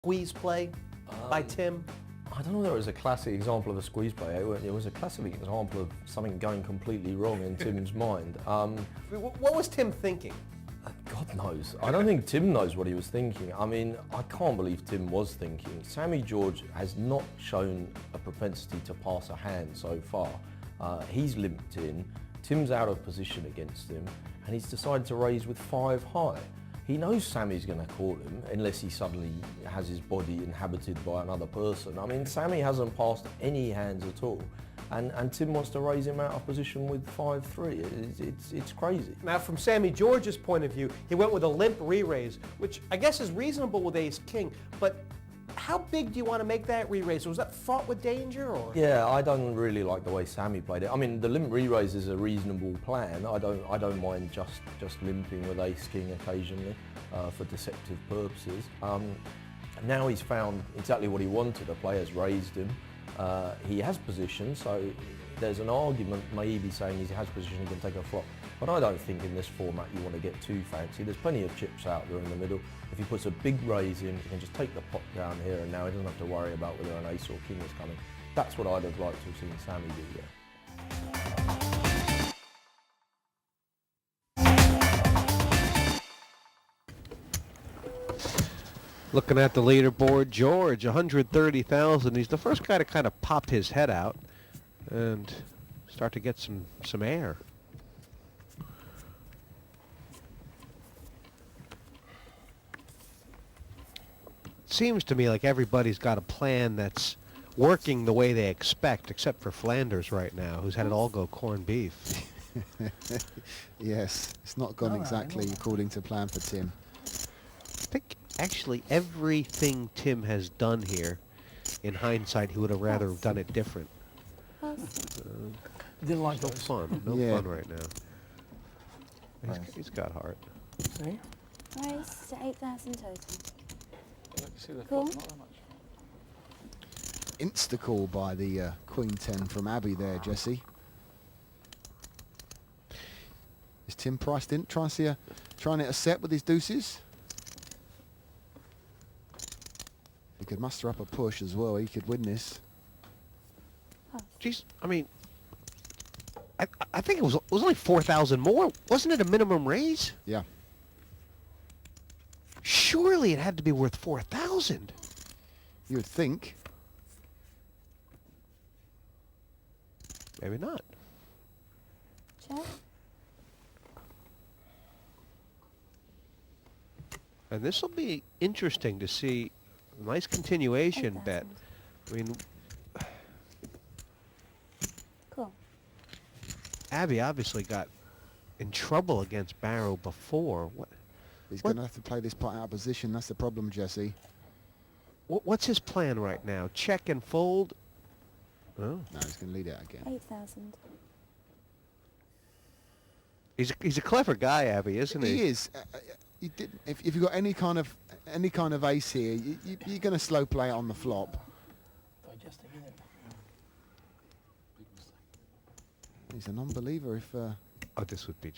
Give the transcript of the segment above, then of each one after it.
squeeze play by Tim? I don't know if it was a classic example of a squeeze play. It was a classic example of something going completely wrong in Tim's mind. What was Tim thinking? God knows. I don't think Tim knows what he was thinking. I mean, I can't believe Tim was thinking. Sammy George has not shown a propensity to pass a hand so far. He's limped in, Tim's out of position against him, and he's decided to raise with 5 high. He knows Sammy's going to call him unless he suddenly has his body inhabited by another person. I mean, Sammy hasn't passed any hands at all. And Tim wants to raise him out of position with 5-3. It's crazy. Now, from Sammy George's point of view, he went with a limp re-raise, which I guess is reasonable with ace-king, but how big do you want to make that re-raise? Was that fraught with danger, or? Yeah, I don't really like the way Sammy played it. I mean, the limp re-raise is a reasonable plan. I don't mind just limping with ace-king occasionally for deceptive purposes. Now he's found exactly what he wanted. The player's raised him. He has position, so there's an argument maybe saying he has position, he can take a flop. But I don't think in this format you want to get too fancy. There's plenty of chips out there in the middle. If he puts a big raise in, he can just take the pot down here, and now he doesn't have to worry about whether an ace or king is coming. That's what I'd have liked to have seen Sammy do there. Looking at the leaderboard, George, 130,000. He's the first guy to kind of pop his head out and start to get some air. Seems to me like everybody's got a plan that's working the way they expect, except for Flanders right now, who's had it all go corned beef. Yes, it's not gone exactly according to plan for Tim. I think actually everything Tim has done here, in hindsight, he would have rather have done it different. Didn't like No fun. No fun right now. He's got heart. Sorry? Raise to 8,000 total. Cool. Insta-call by the Queen 10 from Abby there, Jesse. Is Tim priced in? Trying it a set with his deuces? He could muster up a push as well. He could win this. Jeez, I mean, I think it was only 4,000 more. Wasn't it a minimum raise? Yeah. Surely it had to be worth 4,000. You would think. Maybe not. Check. And this will be interesting to see. Nice continuation 8,000. bet. I mean, Cool. Abby obviously got in trouble against Barrow before. He's going to have to play this pot out of position. That's the problem, Jesse. What's his plan right now? Check and fold? Oh. No, he's going to lead out again. 8,000. He's a clever guy, Abby, isn't he? He is. You didn't. If you've got any kind of ace here, you're going to slow play it on the flop. He's a non-believer if Oh, this would be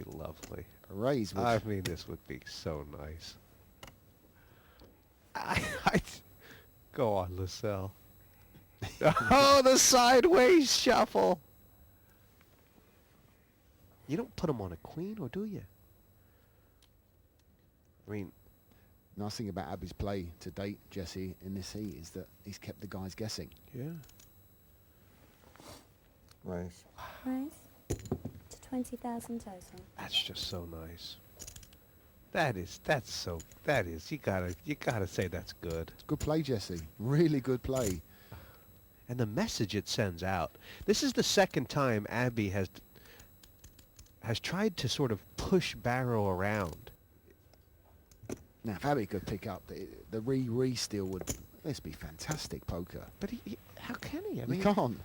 lovely. a raise would. I mean, this would be so nice. Go on, Lascelles. Oh, the sideways shuffle. You don't put him on a queen, or do you? I mean, Nice thing about Abby's play to date, Jesse, in this heat is that he's kept the guys guessing. yeah. Raise. Raise to 20,000 total. That's just so nice. You gotta say that's good. Good play, Jesse. Really good play. And the message it sends out. This is the second time Abby has tried to sort of push Barrow around. Now, if Abby could pick up the re steal would this be fantastic poker. But how can he? You can't.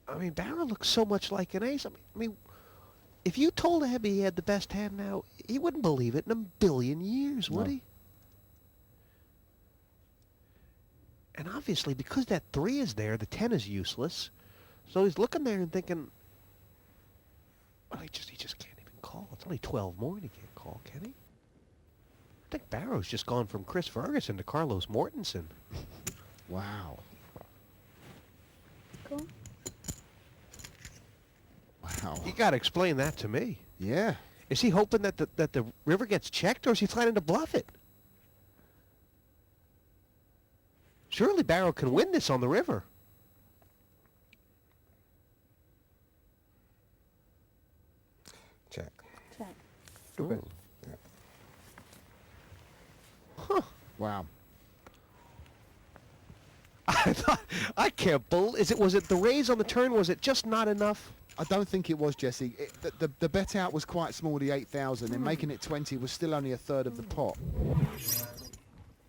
I mean, Barrow looks so much like an ace. I mean, if you told Abby he had the best hand now, he wouldn't believe it in a billion years, would No. he? And obviously, because that 3 is there, the 10 is useless. So he's looking there and thinking, well, he just can't even call. It's only 12 more and he can't call, can he? I think Barrow's just gone from Chris Ferguson to Carlos Mortensen. Wow. Cool. Wow. You got to explain that to me. Yeah. Is he hoping that the river gets checked, or is he planning to bluff it? Surely Barrow can win this on the river. Check. Check. Stupid. Wow. I thought, I can't believe, was it the raise on the turn? Was it just not enough? I don't think it was, Jesse. The bet out was quite small, the 8,000, and making it 20 was still only a third of the pot.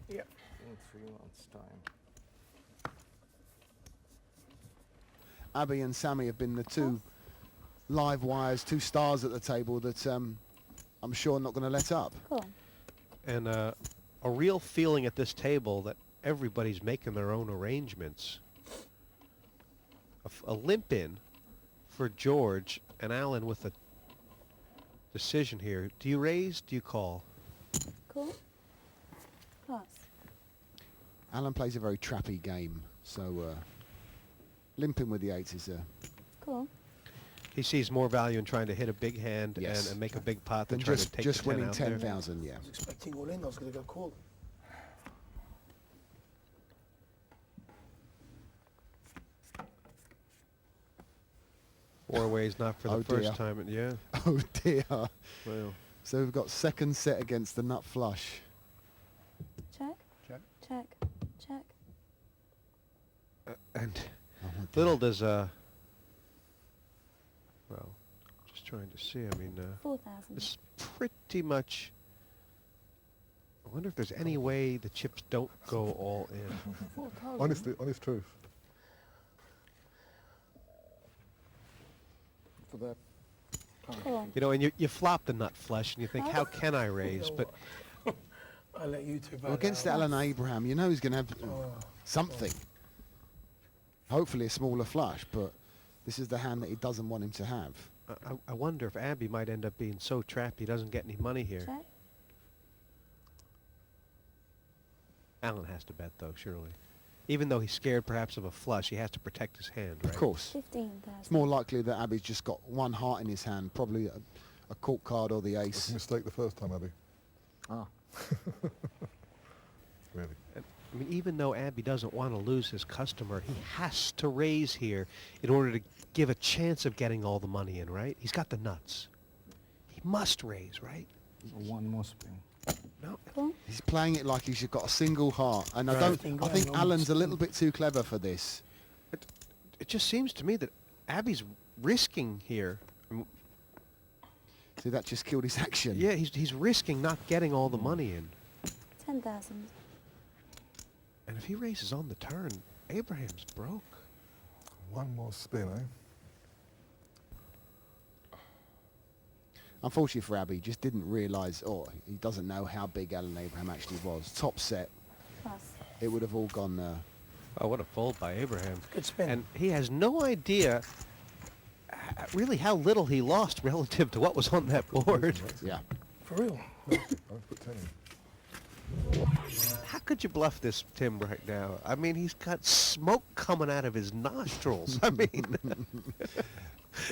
Yeah. In 3 months' time. Abby and Sammy have been the two live wires, two stars at the table that I'm sure not going to let up. Cool. And a real feeling at this table that everybody's making their own arrangements. A limp in for George and Alan with a decision here. Do you raise? Do you call? Cool. Pass. Alan plays a very trappy game, so limping with the 8 is a... Cool. He sees more value in trying to hit a big hand Yes. and make a big pot than than trying to take just the 10 winning out there. 10,000, yeah. I was expecting all in. I was going to go call. Four ways, not for the Oh, first dear. time. Yeah. Oh dear. Well, So we've got second set against the nut flush. Check. Check. Check. Check. and Oh, dear. little does well, just trying to see. I mean, 4,000. it's pretty much. I wonder if there's any way the chips don't go all in. 4,000. Honestly, honest truth. For that. Cool. You know, and you flop the nut flush, and you think, how can I raise? But I'll let you two. Well, against Alan Abraham, you know he's going to have something. Hopefully a smaller flush, but this is the hand that he doesn't want him to have. I wonder if Abby might end up being so trapped he doesn't get any money here. Check. Alan has to bet, though, surely. Even though he's scared perhaps of a flush, he has to protect his hand, right? Of course. 15,000. It's more likely that Abby's just got one heart in his hand, probably a court card or the It was ace. a mistake the first time, Abby. Ah. Really. I mean, even though Abby doesn't want to lose his customer, he has to raise here in order to give a chance of getting all the money in, right? He's got the nuts. He must raise, right? One more spin. No. Cool. He's playing it like he's got a single heart, and Right. I Think think grand, Alan's a almost. little bit too clever for this. It just seems to me that Abby's risking here. I mean, See, that just killed his action. yeah, he's risking not getting all the money in. 10,000. And if he raises on the turn, Abraham's broke. One more spin, eh? Unfortunately for Abby, he just didn't realise, or he doesn't know how big Alan Abraham actually was. Top set, Pass. it would have all gone Oh, what a fold by Abraham. Good spin. And he has no idea really how little he lost relative to what was on that board. yeah. For real. I'll put 10 in. How could you bluff this, Tim, right now? I mean, he's got smoke coming out of his nostrils. I mean,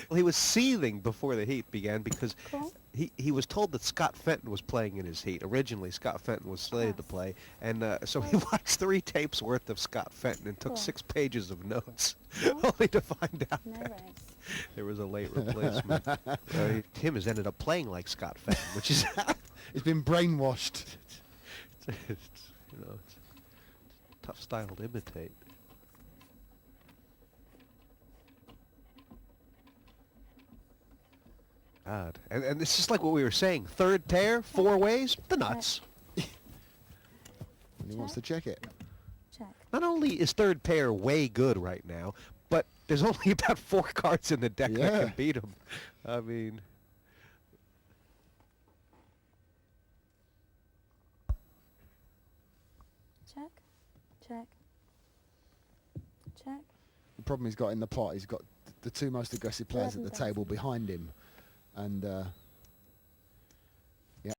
well, he was seething before the heat began because Cool. he was told that Scott Fenton was playing in his heat. Originally, Scott Fenton was slated to play, and so he watched 3 tapes worth of Scott Fenton and took Cool. 6 pages of notes, Cool. only to find out No that raise. there was a late replacement. Tim has ended up playing like Scott Fenton, which is He's been brainwashed. it's, you know, it's a tough style to imitate. God, and it's just like what we were saying. Third pair, 4 ways, the nuts. And he wants to check it. Check. Not only is third pair way good right now, but there's only about 4 cards in the deck that Yeah. can beat him. I mean, Check. Check. Check. The problem he's got in the pot, he's got the 2 most aggressive players at the 11,000. table behind him. And